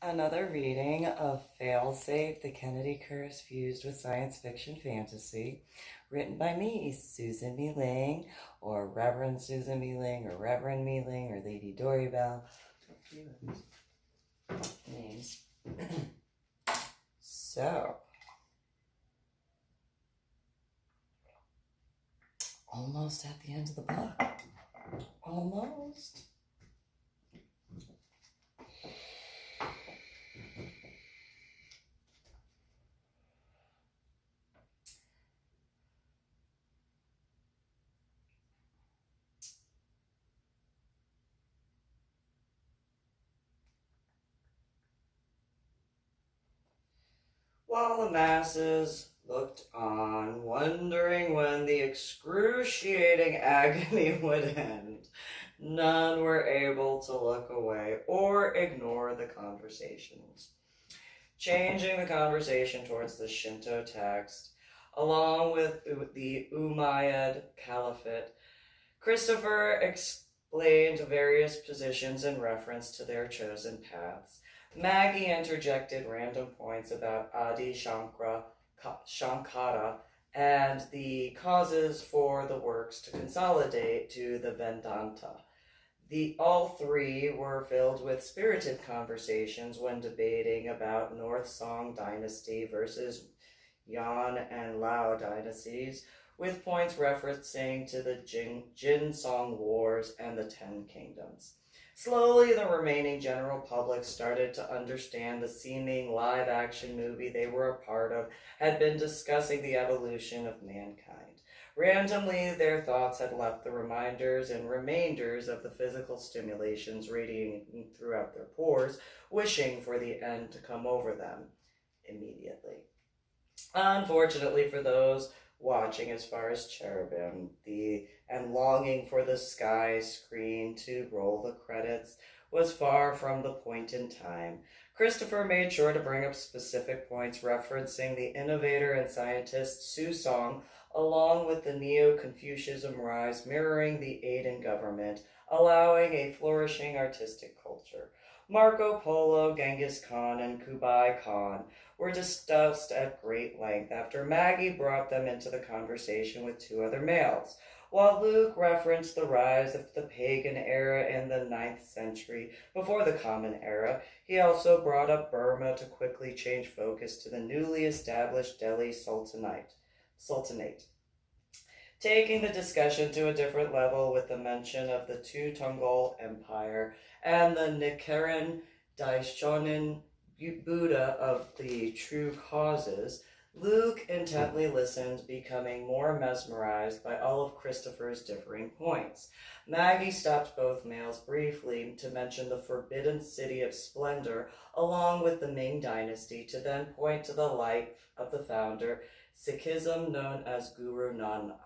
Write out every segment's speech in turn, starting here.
Another reading of Failsafe, The Kennedy Curse Fused with Science Fiction Fantasy, written by me, Susan MeeLing, or Reverend Susan MeeLing, or Reverend MeeLing, or Lady Dori Belle. A few names. So, almost at the end of the book. Almost. While the masses looked on, wondering when the excruciating agony would end, none were able to look away or ignore the conversations. Changing the conversation towards the Shinto text, along with the Umayyad Caliphate, Christopher explained various positions in reference to their chosen paths. Maggie interjected random points about Adi Shankara and the causes for the works to consolidate to the Vedanta. All three were filled with spirited conversations when debating about North Song dynasty versus Yan and Lao dynasties, with points referencing to the Jin Song Wars and the Ten Kingdoms. Slowly, the remaining general public started to understand the seeming live-action movie they were a part of had been discussing the evolution of mankind. Randomly, their thoughts had left the reminders and remainders of the physical stimulations radiating throughout their pores, wishing for the end to come over them immediately. Unfortunately for those watching as far as cherubim, and longing for the sky screen to roll the credits, was far from the point in time. Christopher made sure to bring up specific points referencing the innovator and scientist Su Song, along with the Neo-Confucianism rise mirroring the Aden government, allowing a flourishing artistic culture. Marco Polo, Genghis Khan, and Kublai Khan were discussed at great length after Maggie brought them into the conversation with two other males. While Luke referenced the rise of the pagan era in the 9th century before the Common Era, he also brought up Burma to quickly change focus to the newly established Delhi Sultanate, taking the discussion to a different level with the mention of the two Tongol Empire and the Nichiren Daishonin Buddha of the true causes. Luke intently listened, becoming more mesmerized by all of Christopher's differing points. Maggie stopped both males briefly to mention the forbidden city of splendor along with the Ming dynasty, to then point to the life of the founder, Sikhism known as Guru Nanak.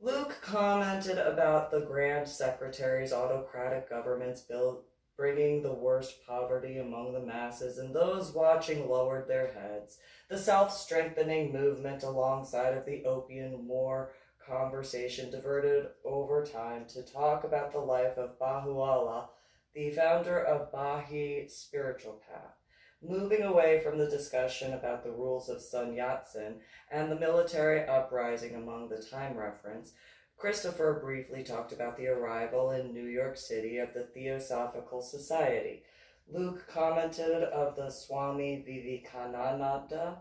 Luke commented about the Grand Secretary's autocratic government's bill bringing the worst poverty among the masses, and those watching lowered their heads. The self-strengthening movement alongside of the Opium War conversation diverted over time to talk about the life of Bahá'u'lláh, the founder of Bahá'í spiritual path. Moving away from the discussion about the rules of Sun Yat-sen and the military uprising among the time reference, Christopher briefly talked about the arrival in New York City of the Theosophical Society. Luke commented of the Swami Vivekananda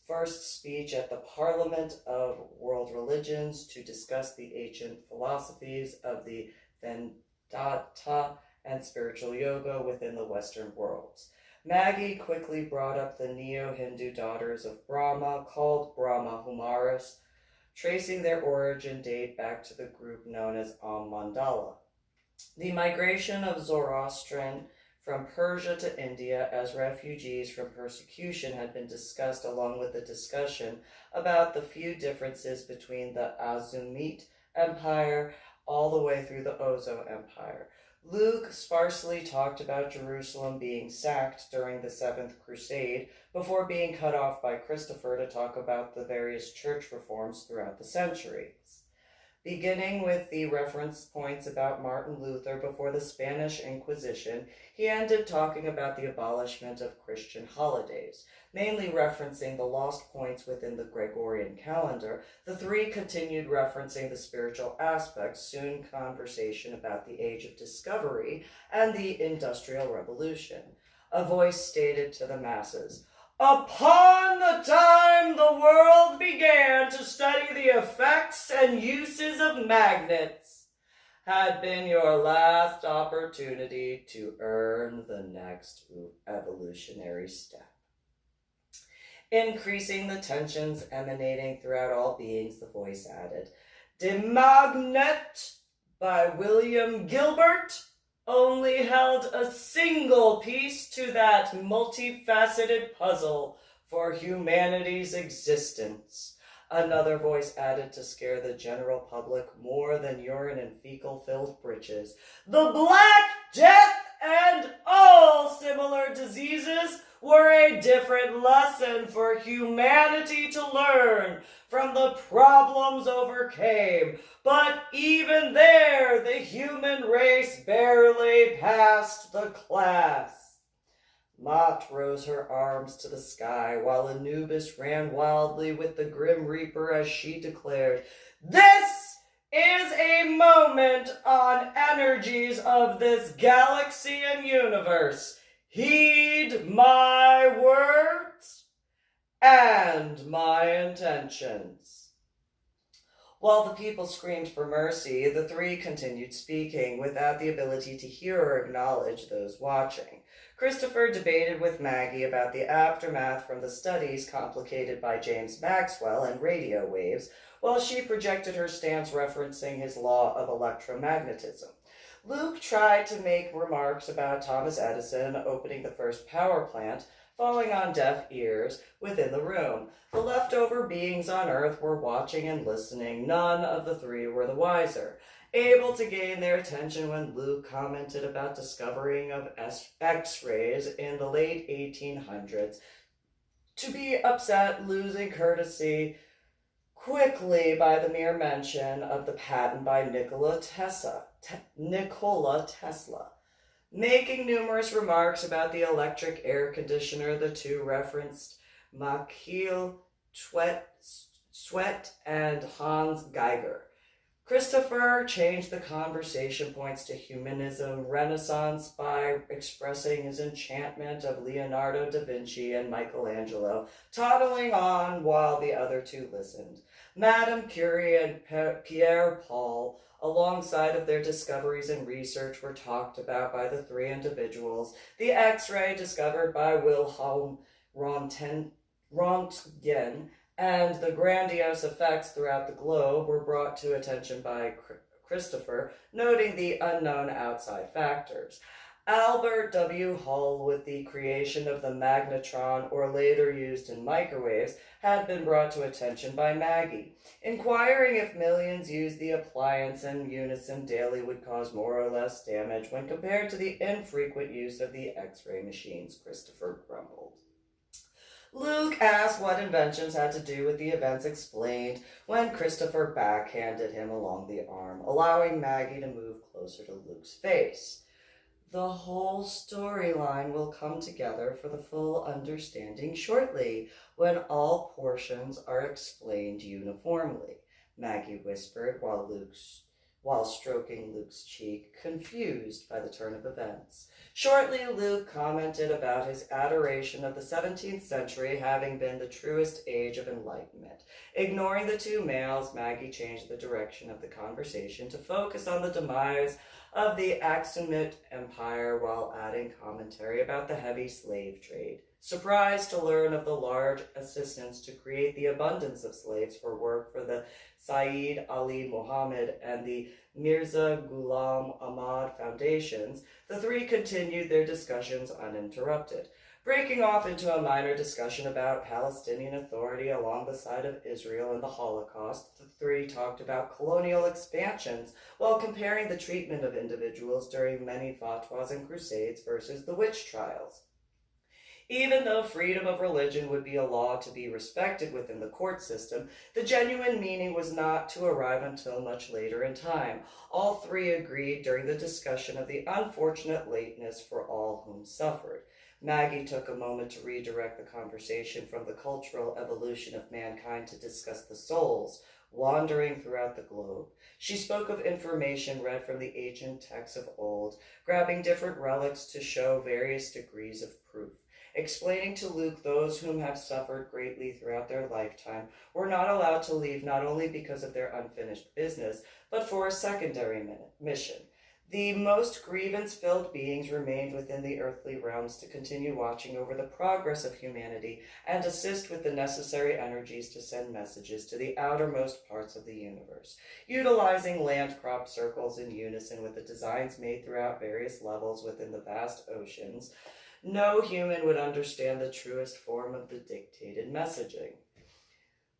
first speech at the Parliament of World Religions to discuss the ancient philosophies of the Vedanta and spiritual yoga within the Western worlds. Maggie quickly brought up the Neo-Hindu daughters of Brahma, called Brahma Humaras, tracing their origin date back to the group known as Mandala. The migration of Zoroastrian from Persia to India as refugees from persecution had been discussed, along with the discussion about the few differences between the Azumite Empire all the way through the Ozo Empire. Luke sparsely talked about Jerusalem being sacked during the Seventh Crusade before being cut off by Christopher to talk about the various church reforms throughout the centuries. Beginning with the reference points about Martin Luther before the Spanish Inquisition, he ended talking about the abolishment of Christian holidays. Mainly referencing the lost points within the Gregorian calendar, the three continued referencing the spiritual aspects, soon conversation about the Age of Discovery and the Industrial Revolution. A voice stated to the masses, "Upon the time the world began to study the effects and uses of magnets, had been your last opportunity to earn the next evolutionary step." Increasing the tensions emanating throughout all beings, the voice added, "De Magnet by William Gilbert only held a single piece to that multifaceted puzzle for humanity's existence." Another voice added to scare the general public more than urine and fecal-filled breeches, "The Black Death and all similar diseases were a different lesson for humanity to learn from the problems overcame, but even there the human race barely passed the class." Mott rose her arms to the sky while Anubis ran wildly with the Grim Reaper as she declared, "This is a moment on energies of this galaxy and universe. Heed my words and my intentions." While the people screamed for mercy, the three continued speaking without the ability to hear or acknowledge those watching. Christopher debated with Maggie about the aftermath from the studies complicated by James Maxwell and radio waves, while she projected her stance referencing his law of electromagnetism. Luke tried to make remarks about Thomas Edison opening the first power plant, falling on deaf ears within the room. The leftover beings on Earth were watching and listening. None of the three were the wiser. Able to gain their attention when Luke commented about discovering of X-rays in the late 1800s. To be upset, losing courtesy quickly by the mere mention of the patent by Nikola Tesla. Making numerous remarks about the electric air conditioner, the two referenced Michael Sweat and Hans Geiger. Christopher changed the conversation points to humanism, Renaissance by expressing his enchantment of Leonardo da Vinci and Michelangelo, toddling on while the other two listened. Madame Curie and Pierre Paul, alongside of their discoveries and research, were talked about by the three individuals. The X-ray discovered by Wilhelm Röntgen and the grandiose effects throughout the globe were brought to attention by Christopher, noting the unknown outside factors. Albert W. Hull, with the creation of the magnetron, or later used in microwaves, had been brought to attention by Maggie. Inquiring if millions used the appliance in unison daily would cause more or less damage when compared to the infrequent use of the X-ray machines, Christopher grumbled. Luke asked what inventions had to do with the events explained when Christopher backhanded him along the arm, allowing Maggie to move closer to Luke's face. The whole storyline will come together for the full understanding shortly, when all portions are explained uniformly, Maggie whispered while stroking Luke's cheek, confused by the turn of events. Shortly, Luke commented about his adoration of the 17th century having been the truest age of enlightenment. Ignoring the two males, Maggie changed the direction of the conversation to focus on the demise of the Aksumite Empire while adding commentary about the heavy slave trade. Surprised to learn of the large assistance to create the abundance of slaves for work for the Sayyid Ali Muhammad and the Mirza Ghulam Ahmad foundations, the three continued their discussions uninterrupted. Breaking off into a minor discussion about Palestinian Authority along the side of Israel and the Holocaust, the three talked about colonial expansions while comparing the treatment of individuals during many fatwas and crusades versus the witch trials. Even though freedom of religion would be a law to be respected within the court system, the genuine meaning was not to arrive until much later in time. All three agreed during the discussion of the unfortunate lateness for all whom suffered. Maggie took a moment to redirect the conversation from the cultural evolution of mankind to discuss the souls wandering throughout the globe. She spoke of information read from the ancient texts of old, grabbing different relics to show various degrees of proof. Explaining to Luke those whom have suffered greatly throughout their lifetime were not allowed to leave not only because of their unfinished business, but for a secondary mission. The most grievance-filled beings remained within the earthly realms to continue watching over the progress of humanity and assist with the necessary energies to send messages to the outermost parts of the universe. Utilizing land crop circles in unison with the designs made throughout various levels within the vast oceans, no human would understand the truest form of the dictated messaging.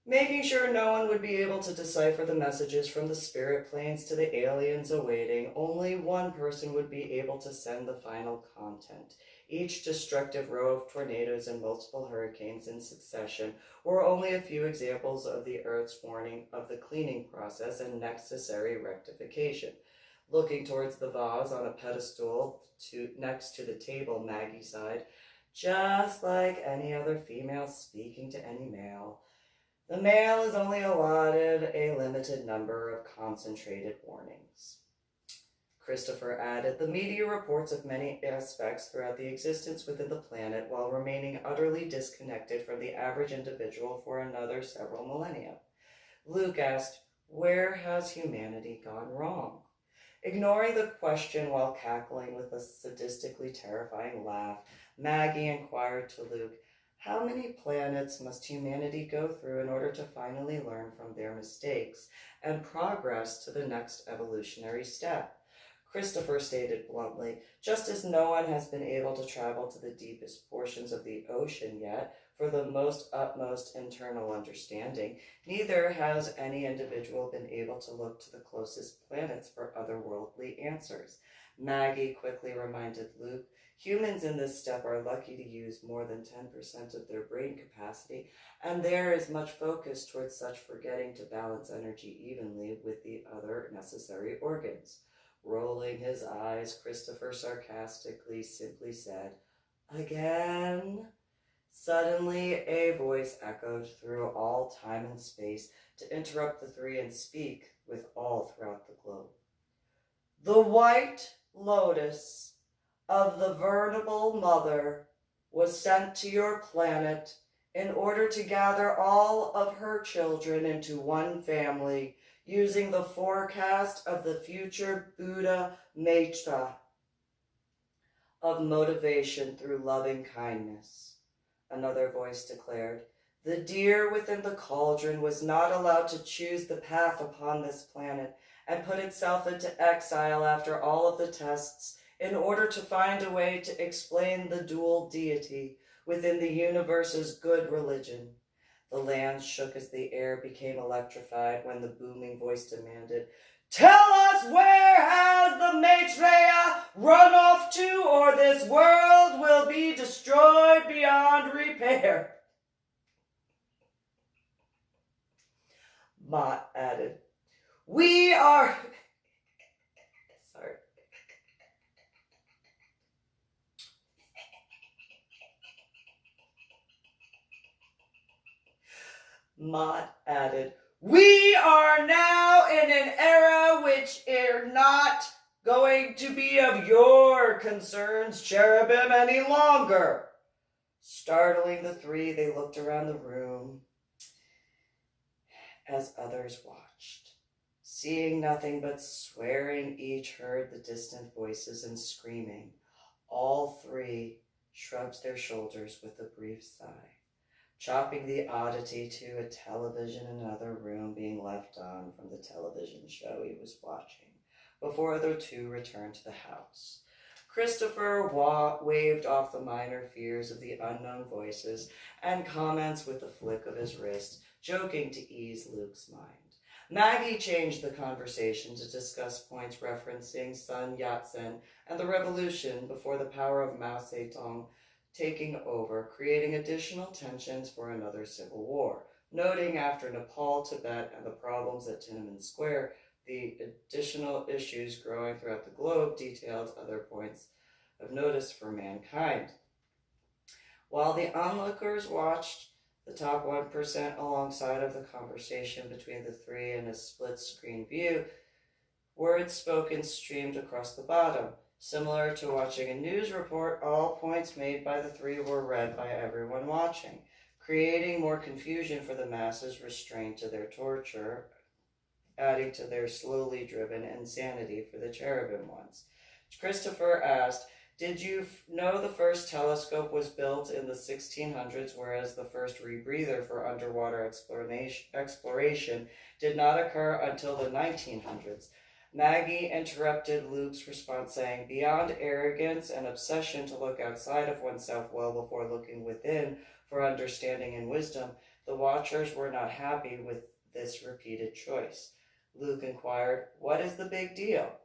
Making sure no one would be able to decipher the messages from the spirit planes to the aliens awaiting, only one person would be able to send the final content. Each destructive row of tornadoes and multiple hurricanes in succession were only a few examples of the Earth's warning of the cleaning process and necessary rectification. Looking towards the vase on a pedestal next to the table, Maggie sighed, just like any other female speaking to any male. The male is only allotted a limited number of concentrated warnings. Christopher added, the media reports of many aspects throughout the existence within the planet while remaining utterly disconnected from the average individual for another several millennia. Luke asked, where has humanity gone wrong? Ignoring the question while cackling with a sadistically terrifying laugh, Maggie inquired to Luke, how many planets must humanity go through in order to finally learn from their mistakes and progress to the next evolutionary step? Christopher stated bluntly, just as no one has been able to travel to the deepest portions of the ocean yet for the utmost internal understanding, neither has any individual been able to look to the closest planets for otherworldly answers. Maggie quickly reminded Luke, humans in this step are lucky to use more than 10% of their brain capacity, and there is much focus towards such forgetting to balance energy evenly with the other necessary organs. Rolling his eyes, Christopher sarcastically simply said, again? Suddenly, a voice echoed through all time and space to interrupt the three and speak with all throughout the globe. The white lotus of the veritable mother was sent to your planet in order to gather all of her children into one family using the forecast of the future Buddha Maitra of motivation through loving kindness. Another voice declared, the deer within the cauldron was not allowed to choose the path upon this planet and put itself into exile after all of the tests in order to find a way to explain the dual deity within the universe's good religion. The land shook as the air became electrified when the booming voice demanded, tell us, where has the Maitreya run off to, or this world will be destroyed beyond repair? Mott added, we are... Sorry. Mott added, we are now in an era which are not going to be of your concerns, cherubim, any longer. Startling the three, they looked around the room as others watched. Seeing nothing but swearing, each heard the distant voices and screaming. All three shrugged their shoulders with a brief sigh, chopping the oddity to a television in another room being left on from the television show he was watching, before the two returned to the house. Christopher waved off the minor fears of the unknown voices and comments with a flick of his wrist, joking to ease Luke's mind. Maggie changed the conversation to discuss points referencing Sun Yat-sen and the revolution before the power of Mao Zedong taking over, creating additional tensions for another civil war. Noting after Nepal, Tibet, and the problems at Tiananmen Square, the additional issues growing throughout the globe detailed other points of notice for mankind. While the onlookers watched the top 1% alongside of the conversation between the three in a split-screen view, words spoken streamed across the bottom. Similar to watching a news report, all points made by the three were read by everyone watching, creating more confusion for the masses restrained to their torture, adding to their slowly driven insanity for the cherubim ones. Christopher asked, "Did you know the first telescope was built in the 1600s, whereas the first rebreather for underwater exploration did not occur until the 1900s? Maggie interrupted Luke's response, saying, "Beyond arrogance and obsession to look outside of oneself well before looking within for understanding and wisdom, the watchers were not happy with this repeated choice." Luke inquired, "What is the big deal?"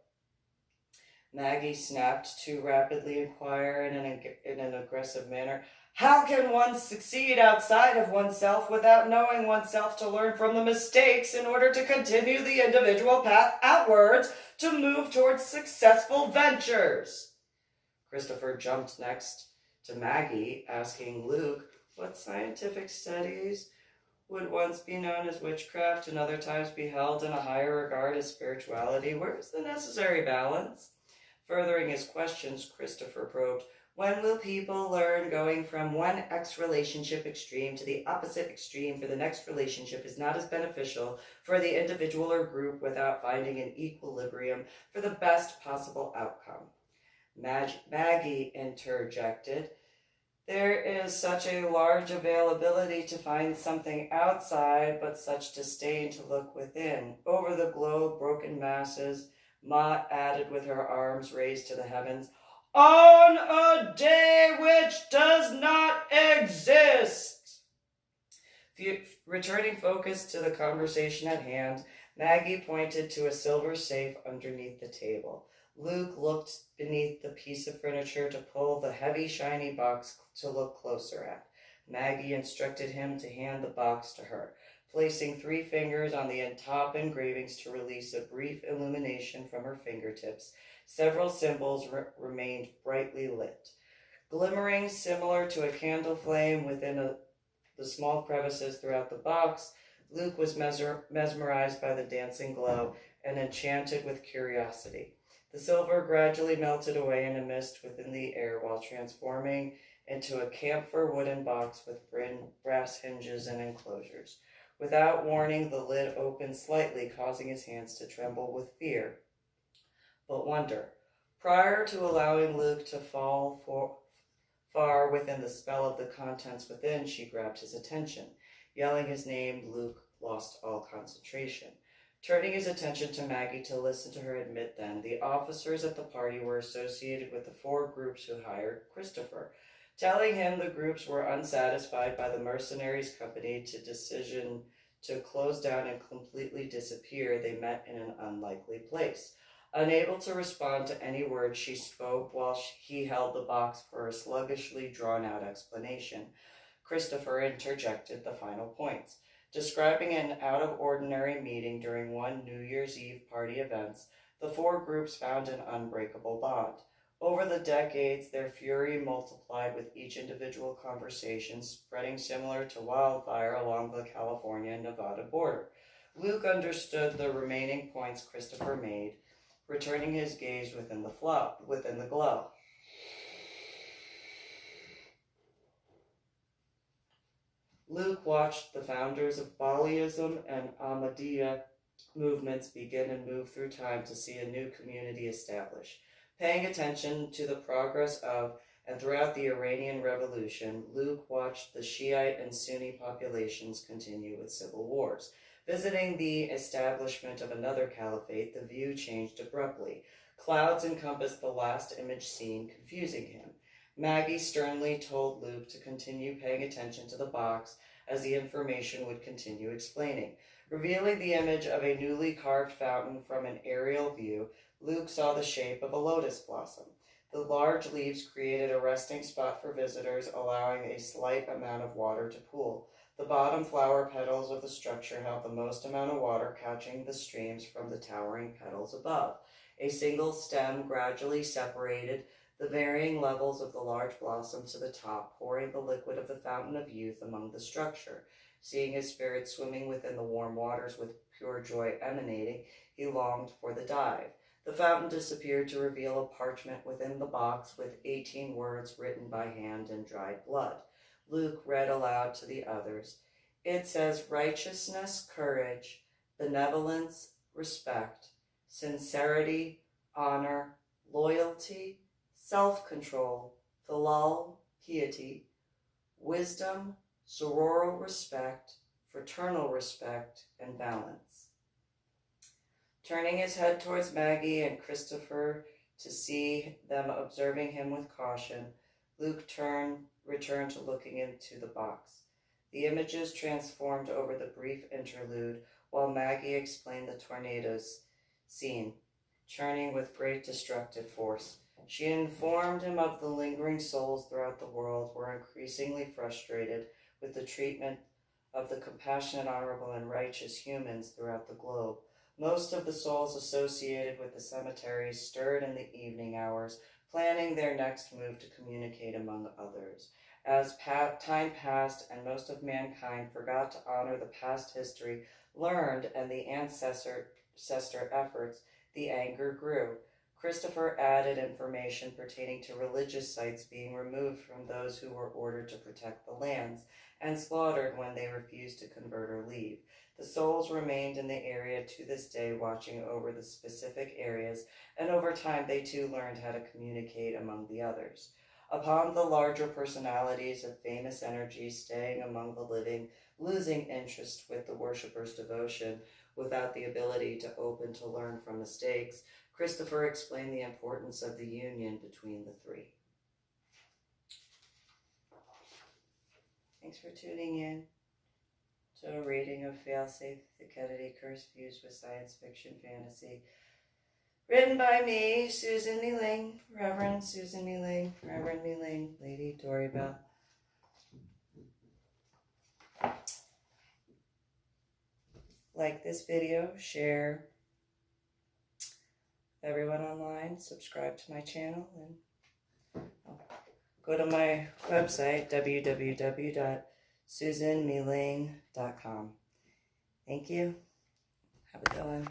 Maggie snapped to rapidly inquire in an aggressive manner, "How can one succeed outside of oneself without knowing oneself to learn from the mistakes in order to continue the individual path outwards to move towards successful ventures?" Christopher jumped next to Maggie, asking Luke, "What scientific studies would once be known as witchcraft and other times be held in a higher regard as spirituality? Where is the necessary balance?" Furthering his questions, Christopher probed, "When will people learn going from one relationship extreme to the opposite extreme for the next relationship is not as beneficial for the individual or group without finding an equilibrium for the best possible outcome?" Maggie interjected, "There is such a large availability to find something outside, but such disdain to look within. Over the globe, broken masses," Mott added with her arms raised to the heavens, "on a day which does not exist." Returning focus to the conversation at hand, Maggie pointed to a silver safe underneath the table. Luke looked beneath the piece of furniture to pull the heavy, shiny box to look closer at. Maggie instructed him to hand the box to her, placing 3 fingers on the top engravings to release a brief illumination from her fingertips. Several symbols remained brightly lit, glimmering similar to a candle flame within the small crevices throughout the box. Luke was mesmerized by the dancing glow and enchanted with curiosity. The silver gradually melted away in a mist within the air while transforming into a camphor wooden box with brass hinges and enclosures. Without warning, the lid opened slightly, causing his hands to tremble with fear, but wonder. Prior to allowing Luke to fall far within the spell of the contents within, she grabbed his attention. Yelling his name, Luke lost all concentration. Turning his attention to Maggie to listen to her admit then, the officers at the party were associated with the 4 groups who hired Christopher. Telling him the groups were unsatisfied by the mercenaries' company decision to close down and completely disappear, they met in an unlikely place. Unable to respond to any words she spoke while he held the box for a sluggishly drawn-out explanation, Christopher interjected the final points. Describing an out-of-ordinary meeting during one New Year's Eve party events, the 4 groups found an unbreakable bond. Over the decades, their fury multiplied with each individual conversation, spreading similar to wildfire along the California and Nevada border. Luke understood the remaining points Christopher made, returning his gaze within the glow. Luke watched the founders of Baalism and Ahmadiyya movements begin and move through time to see a new community established. Paying attention to the progress of and throughout the Iranian Revolution, Luke watched the Shiite and Sunni populations continue with civil wars. Visiting the establishment of another caliphate, the view changed abruptly. Clouds encompassed the last image seen, confusing him. Maggie sternly told Luke to continue paying attention to the box as the information would continue explaining. Revealing the image of a newly carved fountain from an aerial view, Luke saw the shape of a lotus blossom. The large leaves created a resting spot for visitors, allowing a slight amount of water to pool. The bottom flower petals of the structure held the most amount of water, catching the streams from the towering petals above. A single stem gradually separated the varying levels of the large blossoms to the top, pouring the liquid of the fountain of youth among the structure. Seeing his spirit swimming within the warm waters with pure joy emanating, he longed for the dive. The fountain disappeared to reveal a parchment within the box with 18 words written by hand in dried blood. Luke read aloud to the others. It says, righteousness, courage, benevolence, respect, sincerity, honor, loyalty, self-control, filial piety, wisdom, sororal respect, fraternal respect, and balance. Turning his head towards Maggie and Christopher to see them observing him with caution, Luke returned to looking into the box. The images transformed over the brief interlude while Maggie explained the tornado's scene, churning with great destructive force. She informed him of the lingering souls throughout the world were increasingly frustrated with the treatment of the compassionate, honorable, and righteous humans throughout the globe. Most of the souls associated with the cemeteries stirred in the evening hours, planning their next move to communicate among others. As time passed and most of mankind forgot to honor the past history learned and the ancestor efforts, the anger grew. Christopher added information pertaining to religious sites being removed from those who were ordered to protect the lands and slaughtered when they refused to convert or leave. The souls remained in the area to this day, watching over the specific areas, and over time they too learned how to communicate among the others. Upon the larger personalities of famous energies staying among the living, losing interest with the worshippers' devotion without the ability to open to learn from mistakes, Christopher explained the importance of the union between the three. Thanks for tuning in to a reading of Failsafe, the Kennedy Curse fused with science fiction fantasy. Written by me, Susan MeeLing, Reverend Susan MeeLing, Reverend MeeLing, Lady Dori Belle. Like this video, share everyone online, subscribe to my channel, and go to my website, www.susanmeeling.com. Thank you. Have a good one.